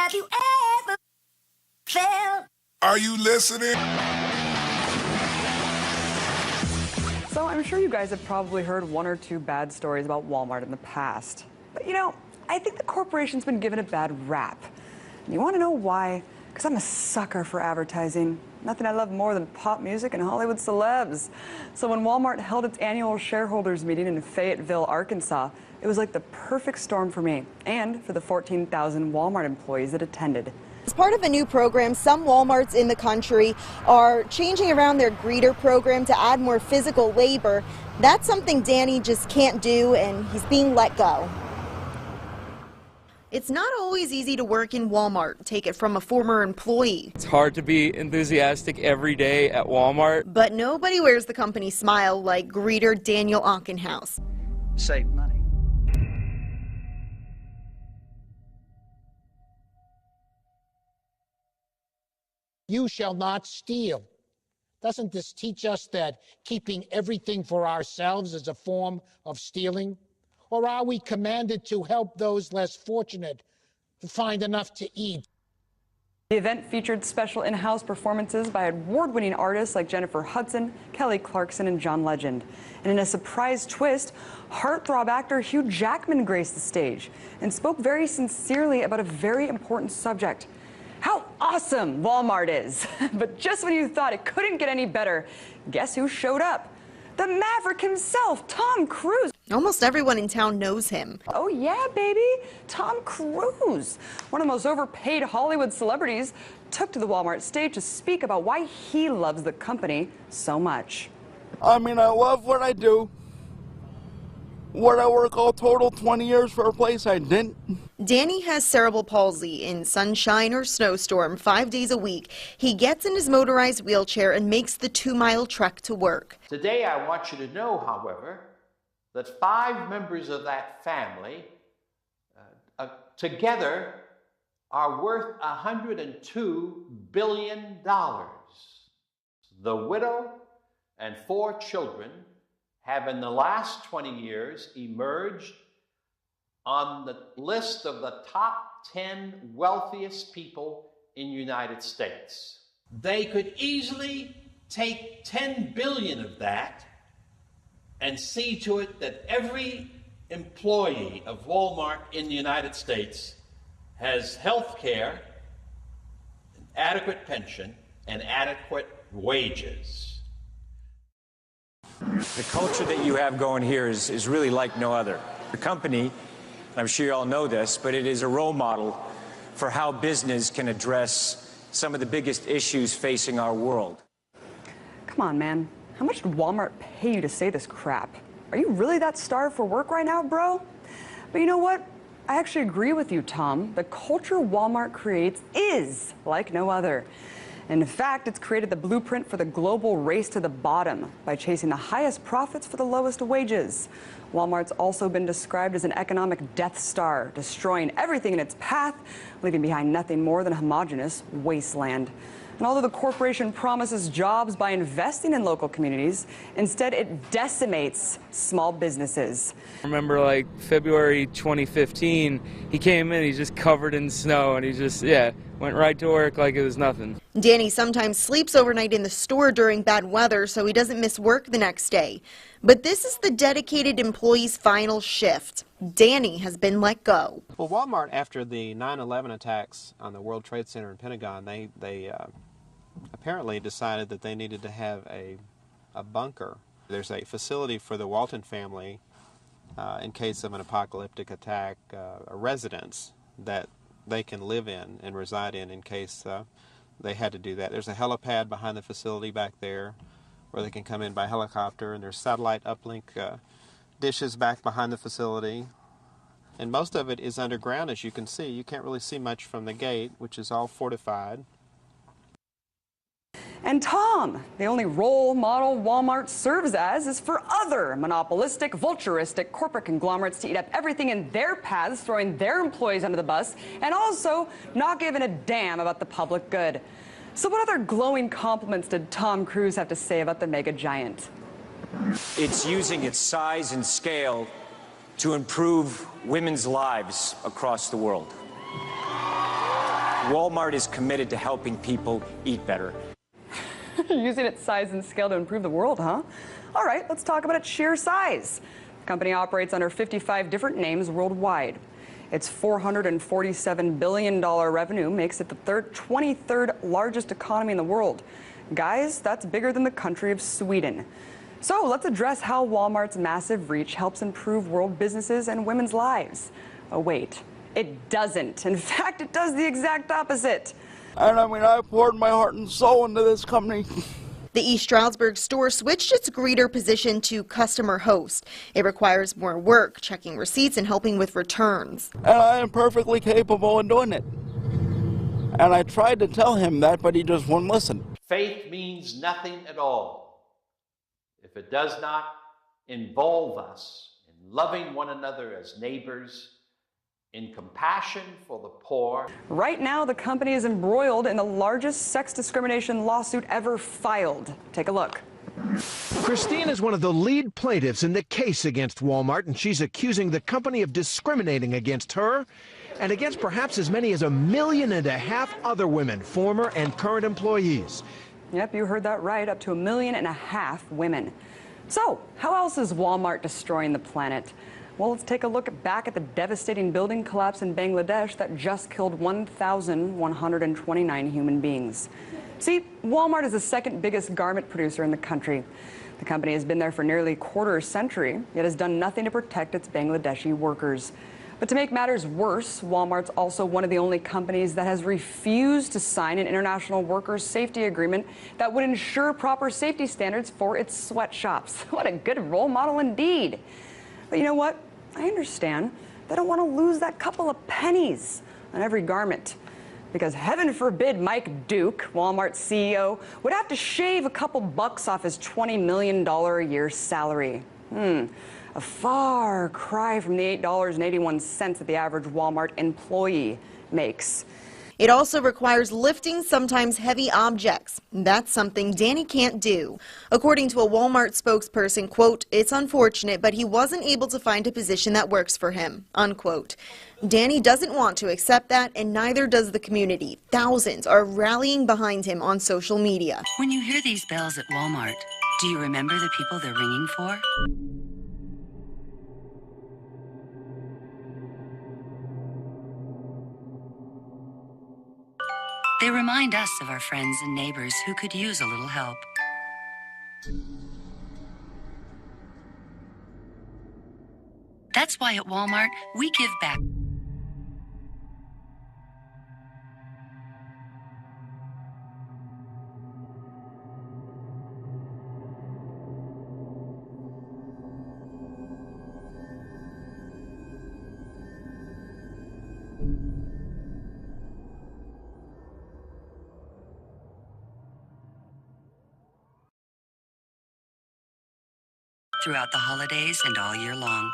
Have you ever felt? Are you listening? So I'm sure you guys have probably heard one or two bad stories about Walmart in the past. But you know, I think the corporation's been given a bad rap. And you want to know why? Because I'm a sucker for advertising. Nothing I love more than pop music and Hollywood celebs. So when Walmart held its annual shareholders meeting in Fayetteville, Arkansas, it was like the perfect storm for me and for the 14,000 Walmart employees that attended. As part of a new program, some Walmarts in the country are changing around their greeter program to add more physical labor. That's something Danny just can't do, and he's being let go. It's not always easy to work in Walmart, take it from a former employee. It's hard to be enthusiastic every day at Walmart. But nobody wears the company smile like greeter Daniel Auchenhouse. Save money. You shall not steal. Doesn't this teach us that keeping everything for ourselves is a form of stealing? Or are we commanded to help those less fortunate to find enough to eat? The event featured special in-house performances by award-winning artists like Jennifer Hudson, Kelly Clarkson, and John Legend. And in a surprise twist, heartthrob actor Hugh Jackman graced the stage and spoke very sincerely about a very important subject: how awesome Walmart is. But just when you thought it couldn't get any better, guess who showed up? The Maverick himself, Tom Cruise. Almost everyone in town knows him. Oh yeah, baby, Tom Cruise. One of the most overpaid Hollywood celebrities took to the Walmart stage to speak about why he loves the company so much. I mean, I love what I do. Would I work all total 20 years for a place I didn't? Danny has cerebral palsy. In sunshine or snowstorm, 5 days a week, he gets in his motorized wheelchair and makes the 2-mile trek to work. Today I want you to know, however, that 5 members of that family together are worth $102 billion. The widow and 4 children have in the last 20 years emerged on the list of the top 10 wealthiest people in the United States. They could easily take 10 billion of that and see to it that every employee of Walmart in the United States has health care, an adequate pension, and adequate wages. The culture that you have going here is really like no other. The company, I'm sure you all know this, but it is a role model for how business can address some of the biggest issues facing our world. Come on, man. How much did Walmart pay you to say this crap? Are you really that starved for work right now, bro? But you know what? I actually agree with you, Tom. The culture Walmart creates is like no other. And in fact, it's created the blueprint for the global race to the bottom by chasing the highest profits for the lowest wages. Walmart's also been described as an economic Death Star, destroying everything in its path, leaving behind nothing more than a homogeneous wasteland. And although the corporation promises jobs by investing in local communities, instead it decimates small businesses. I remember like February 2015, he came in, he's just covered in snow, and he just, went right to work like it was nothing. Danny sometimes sleeps overnight in the store during bad weather so he doesn't miss work the next day. But this is the dedicated employee's final shift. Danny has been let go. Well, Walmart, after the 9/11 attacks on the World Trade Center and Pentagon, they apparently decided that they needed to have a bunker. There's a facility for the Walton family in case of an apocalyptic attack, a residence that they can live in and reside in case they had to do that. There's a helipad behind the facility back there where they can come in by helicopter, and there's satellite uplink dishes back behind the facility. And most of it is underground, as you can see. You can't really see much from the gate, which is all fortified. And Tom, the only role model Walmart serves as is for other monopolistic, vulturistic corporate conglomerates to eat up everything in their paths, throwing their employees under the bus, and also not giving a damn about the public good. So what other glowing compliments did Tom Cruise have to say about the mega giant? It's using its size and scale to improve women's lives across the world. Walmart is committed to helping people eat better. Using its size and scale to improve the world, huh? All right, let's talk about its sheer size. The company operates under 55 different names worldwide. Its $447 billion revenue makes it the 23rd largest economy in the world. Guys, that's bigger than the country of Sweden. So let's address how Walmart's massive reach helps improve world businesses and women's lives. Oh, wait, it doesn't. In fact, it does the exact opposite. And I mean, I poured my heart and soul into this company. The East Stroudsburg store switched its greeter position to customer host. It requires more work, checking receipts and helping with returns. And I am perfectly capable of doing it. And I tried to tell him that, but he just wouldn't listen. Faith means nothing at all if it does not involve us in loving one another as neighbors, in compassion for the poor. Right now, the company is embroiled in the largest sex discrimination lawsuit ever filed. Take a look. Christine is one of the lead plaintiffs in the case against Walmart, and she's accusing the company of discriminating against her and against perhaps as many as 1.5 million other women, former and current employees. Yep, you heard that right, up to 1.5 million women. So, how else is Walmart destroying the planet? Well, let's take a look back at the devastating building collapse in Bangladesh that just killed 1,129 human beings. See, Walmart is the second biggest garment producer in the country. The company has been there for nearly a quarter century, yet has done nothing to protect its Bangladeshi workers. But to make matters worse, Walmart's also one of the only companies that has refused to sign an international workers' safety agreement that would ensure proper safety standards for its sweatshops. What a good role model indeed. But you know what? I understand. They don't want to lose that couple of pennies on every garment. Because heaven forbid Mike Duke, Walmart's CEO, would have to shave a couple bucks off his $20 million a year salary. A far cry from the $8.81 that the average Walmart employee makes. It also requires lifting sometimes heavy objects. That's something Danny can't do. According to a Walmart spokesperson, quote, "It's unfortunate, but he wasn't able to find a position that works for him," unquote. Danny doesn't want to accept that, and neither does the community. Thousands are rallying behind him on social media. When you hear these bells at Walmart, do you remember the people they're ringing for? They remind us of our friends and neighbors who could use a little help. That's why at Walmart, we give back. Throughout the holidays and all year long.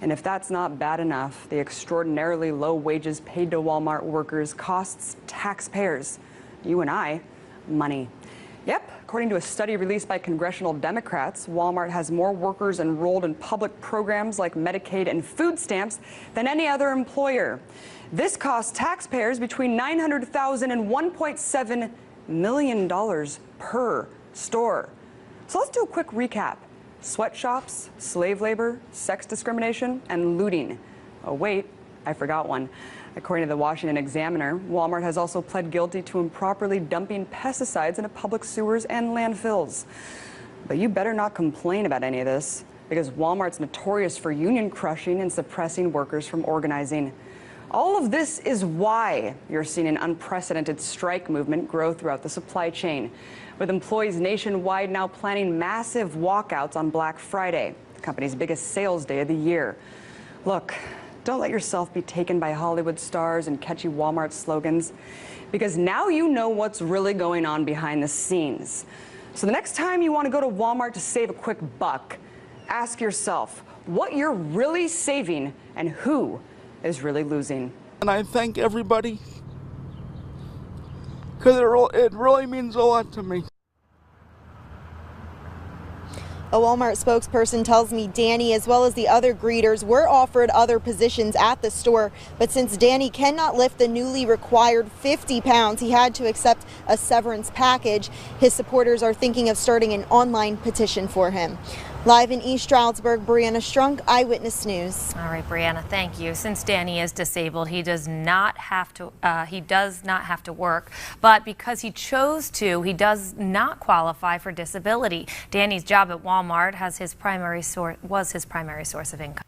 And if that's not bad enough, the extraordinarily low wages paid to Walmart workers costs taxpayers, you and I, money. Yep, according to a study released by congressional Democrats, Walmart has more workers enrolled in public programs like Medicaid and food stamps than any other employer. This costs taxpayers between $900,000 and $1.7 million per store. So let's do a quick recap. Sweatshops, slave labor, sex discrimination, and looting. Oh wait, I forgot one. According to the Washington Examiner, Walmart has also pled guilty to improperly dumping pesticides into public sewers and landfills. But you better not complain about any of this, because Walmart's notorious for union crushing and suppressing workers from organizing. All of this is why you're seeing an unprecedented strike movement grow throughout the supply chain, with employees nationwide now planning massive walkouts on Black Friday, the company's biggest sales day of the year. Look, don't let yourself be taken by Hollywood stars and catchy Walmart slogans, because now you know what's really going on behind the scenes. So the next time you want to go to Walmart to save a quick buck, ask yourself what you're really saving and who is really losing. And I thank everybody, because it really means a lot to me. A Walmart spokesperson tells me Danny, as well as the other greeters, were offered other positions at the store, but since Danny cannot lift the newly required 50 pounds, he had to accept a severance package. His supporters are thinking of starting an online petition for him. Live in East Stroudsburg, Brianna Strunk, Eyewitness News. All right, Brianna, thank you. Since Danny is disabled, he does not have to work, but because he chose to, he does not qualify for disability. Danny's job at Walmart was his primary source of income.